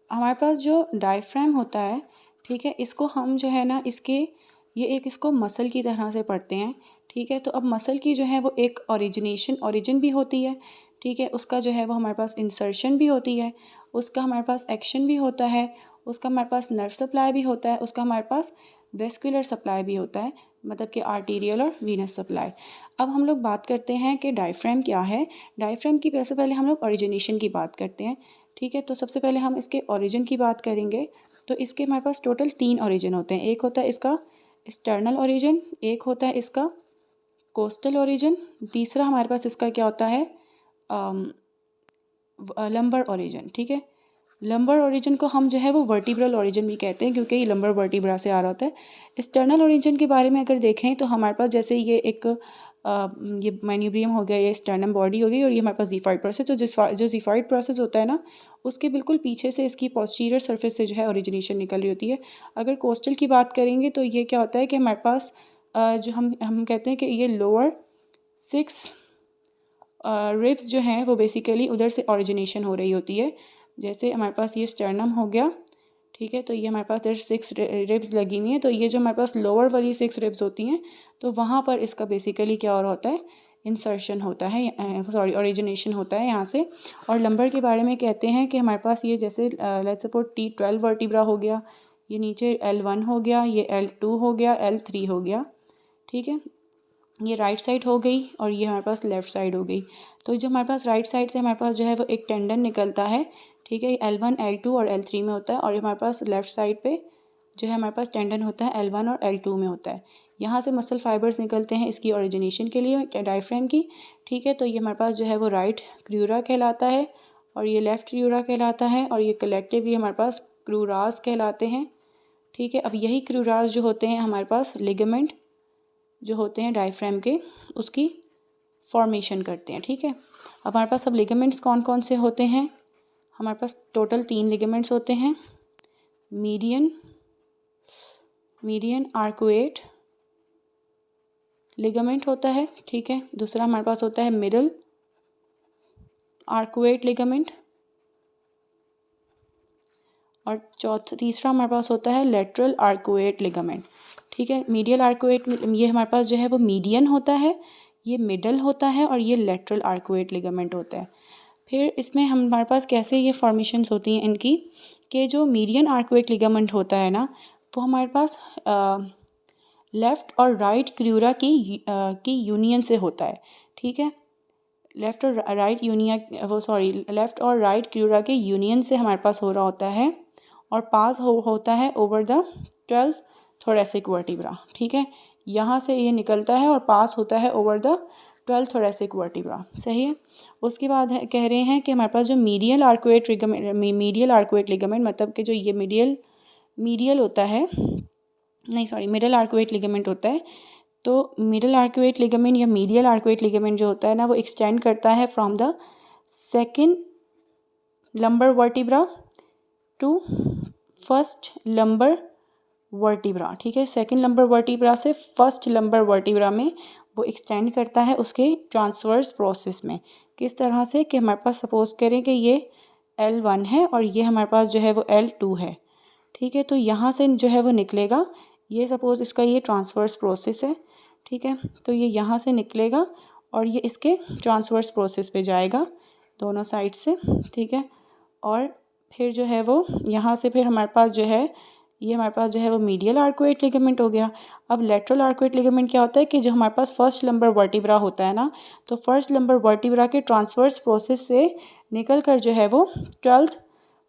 हमारे पास जो डायफ्राम होता है, ठीक है, इसको हम जो है ना इसको मसल की तरह से पढ़ते हैं, ठीक है। तो अब मसल की जो है वो एक ओरिजिन भी होती है, ठीक है, उसका जो है वो हमारे पास इंसर्शन भी होती है, उसका हमारे पास एक्शन भी होता है, उसका हमारे पास नर्व सप्लाई भी होता है, उसका हमारे पास वेस्कुलर सप्लाई भी होता है, मतलब कि आर्टीरियल और वीनस सप्लाई। अब हम लोग बात करते हैं कि डायफ्राम क्या है। डायफ्राम की सबसे पहले हम लोग ओरिजिनेशन की बात करते हैं, ठीक है। तो सबसे पहले हम इसके ओरिजिन की बात करेंगे। तो इसके हमारे पास टोटल 3 ओरिजिन होते हैं। एक होता है इसका एक्सटर्नल ओरिजिन, एक होता है इसका कोस्टल ओरिजिन, तीसरा हमारे पास इसका क्या होता है लंबर ओरिजिन, ठीक है। लंबर ओरिजिन को हम जो है वो वर्टिब्रल ओरिजिन भी कहते हैं, क्योंकि ये लंबर वर्टिब्रा से आ रहा होता है। एक्सटर्नल ओरिजिन के बारे में अगर देखें तो हमारे पास जैसे ये ये मैन्यूब्रियम हो गया, ये स्टर्नम बॉडी हो गई, और ये हमारे पास ज़िफाइड प्रोसेस। तो जो ज़िफाइड प्रोसेस होता है ना, उसके बिल्कुल पीछे से इसकी पोस्टीरियर सरफेस से जो है ओरिजिनेशन निकल रही होती है। अगर कोस्टल की बात करेंगे तो ये क्या होता है कि हमारे पास जो हम कहते हैं कि ये लोअर 6 रिब्स जो हैं वो बेसिकली उधर से ओरिजिनेशन हो रही होती है। जैसे हमारे पास ये स्टर्नम हो गया, ठीक है, तो ये हमारे पास 6 रिब्स लगी हुई हैं। तो ये जो हमारे पास लोअर वाली 6 रिब्स होती हैं, तो वहाँ पर इसका बेसिकली क्या हो रहा होता है, इंसर्शन होता है, सॉरी ओरिजिनेशन होता है यहाँ से। और लंबर के बारे में कहते हैं कि हमारे पास ये जैसे लेट्स सपोज T12 वर्टिब्रा हो गया, ये नीचे L1 हो गया, ये L2 हो गया, L3 हो गया, ठीक है। ये राइट साइड हो गई और ये हमारे पास लेफ़्ट साइड हो गई। तो जो हमारे पास राइट साइड से हमारे पास जो है वो एक टेंडन निकलता है, ठीक है, L1 L2 और L3 में होता है। और हमारे पास लेफ़्ट साइड पे जो है हमारे पास टेंडन होता है L1 और L2 में होता है। यहाँ से मसल फाइबर्स निकलते हैं इसकी ओरिजिनेशन के लिए डायफ्राम की, ठीक है। तो ये हमारे पास जो है वो राइट क्रूरा कहलाता है और ये लेफ़्ट क्रूरा कहलाता है, और ये कलेक्टिवली हमारे पास क्रूरास कहलाते हैं, ठीक है। अब यही क्रूरास जो होते हैं हमारे पास लिगामेंट जो होते हैं डायफ्राम के, उसकी फॉर्मेशन करते हैं, ठीक है। अब हमारे पास अब लिगामेंट्स कौन कौन से होते हैं, हमारे पास टोटल 3 लिगामेंट्स होते हैं। मीडियन आर्कुएट लिगामेंट होता है, ठीक है। दूसरा हमारे पास होता है मिडल आर्कुएट लिगामेंट, और तीसरा हमारे पास होता है लेटरल आर्कुएट लिगामेंट, ठीक है। मीडियल आर्कुएट ये हमारे पास जो है वो मीडियन होता है, ये मिडल होता है, और ये लेटरल आर्कुएट लिगामेंट होता है। फिर इसमें हमारे पास कैसे ये फॉर्मेशंस होती हैं इनकी, कि जो मीडियन आर्कुएट लिगामेंट होता है ना, वो हमारे पास लेफ़्ट और राइट क्रूरा की यूनियन से होता है, ठीक है। लेफ़्ट और राइट क्रूरा के यूनियन से हमारे पास हो रहा होता है, और पास होता है over the 12th thoracic vertebra, ठीक है। यहाँ से ये निकलता है और पास होता है over the 12th thoracic vertebra, सही है। उसके बाद कह रहे हैं कि हमारे पास जो मीडियल आर्कुएट लिगामेंट मतलब कि जो ये मीडियल होता है, नहीं सॉरी मिडल आर्कुएट लिगामेंट होता है। तो मिडल आर्कुएट लिगामेंट या मीडियल आर्कुएट लिगामेंट जो होता है ना, वो एक्सटेंड करता है from the second lumbar vertebra to first lumbar vertebra, ठीक है। सेकेंड लंबर वर्टिब्रा से फर्स्ट लंबर वर्टिब्रा में वो एक्सटेंड करता है उसके ट्रांसवर्स प्रोसेस में। किस तरह से कि हमारे पास सपोज करें कि ये L1 है और ये हमारे पास जो है वो L2 है, ठीक है। तो यहाँ से जो है वो निकलेगा, ये सपोज इसका ये ट्रांसवर्स प्रोसेस है, ठीक है। तो ये यहाँ से निकलेगा और ये इसके ट्रांसवर्स प्रोसेस पे जाएगा दोनों साइड से, ठीक है। और फिर जो है वो यहाँ से फिर हमारे पास जो है ये हमारे पास जो है वो मीडियल आर्कुएट लिगामेंट हो गया। अब लेटरल आर्कुएट लिगामेंट क्या होता है कि जो हमारे पास फर्स्ट लंबर वर्टिब्रा होता है ना, तो फर्स्ट लंबर वर्टिब्रा के ट्रांसवर्स प्रोसेस से निकल कर जो है वो 12th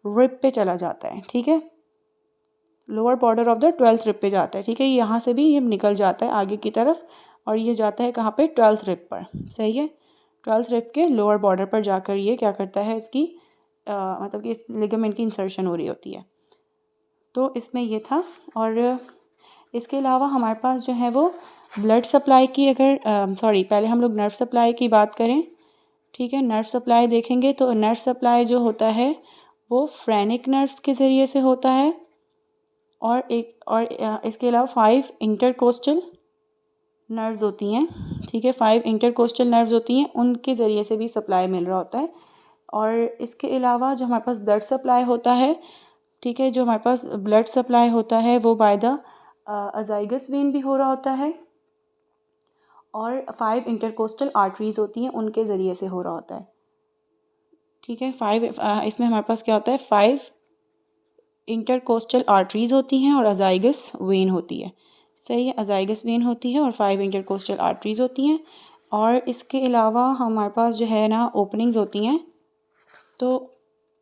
रिब पे चला जाता है, ठीक है। Lower border of the 12th rib पे जाता है, ठीक है। यहाँ से भी ये निकल जाता है आगे की तरफ, और ये जाता है कहाँ पे, 12th रिब पर, सही है। 12th रिब के लोअर बॉर्डर पर जाकर ये क्या करता है, इसकी मतलब कि इस लिगामेंट की इंसर्शन हो रही होती है। तो इसमें ये था। और इसके अलावा हमारे पास जो है वो ब्लड सप्लाई की अगर पहले हम लोग नर्व सप्लाई की बात करें, ठीक है। नर्व सप्लाई देखेंगे तो नर्व सप्लाई जो होता है वो फ्रेनिक नर्व्स के ज़रिए से होता है, और इसके अलावा 5 इंटरकोस्टल नर्व्स होती हैं, ठीक है। 5 इंटरकोस्टल नर्व्स होती हैं, उनके ज़रिए से भी सप्लाई मिल रहा होता है। और इसके अलावा जो हमारे पास ब्लड सप्लाई होता है ठीक है। जो हमारे पास ब्लड सप्लाई होता है वो बाय द अजाइगस वेन भी हो रहा होता है, और 5 इंटरकोस्टल आर्टरीज़ होती हैं, उनके ज़रिए से हो रहा होता है। ठीक है। 5 इसमें हमारे पास क्या होता है, 5 इंटरकोस्टल आर्टरीज़ होती हैं और अजाइगस वेन होती है। सही है, अजाइगस वेन होती है और 5 इंटरकोस्टल आर्टरीज़ होती हैं। और इसके अलावा हमारे पास जो है ना ओपनिंग्स होती हैं, तो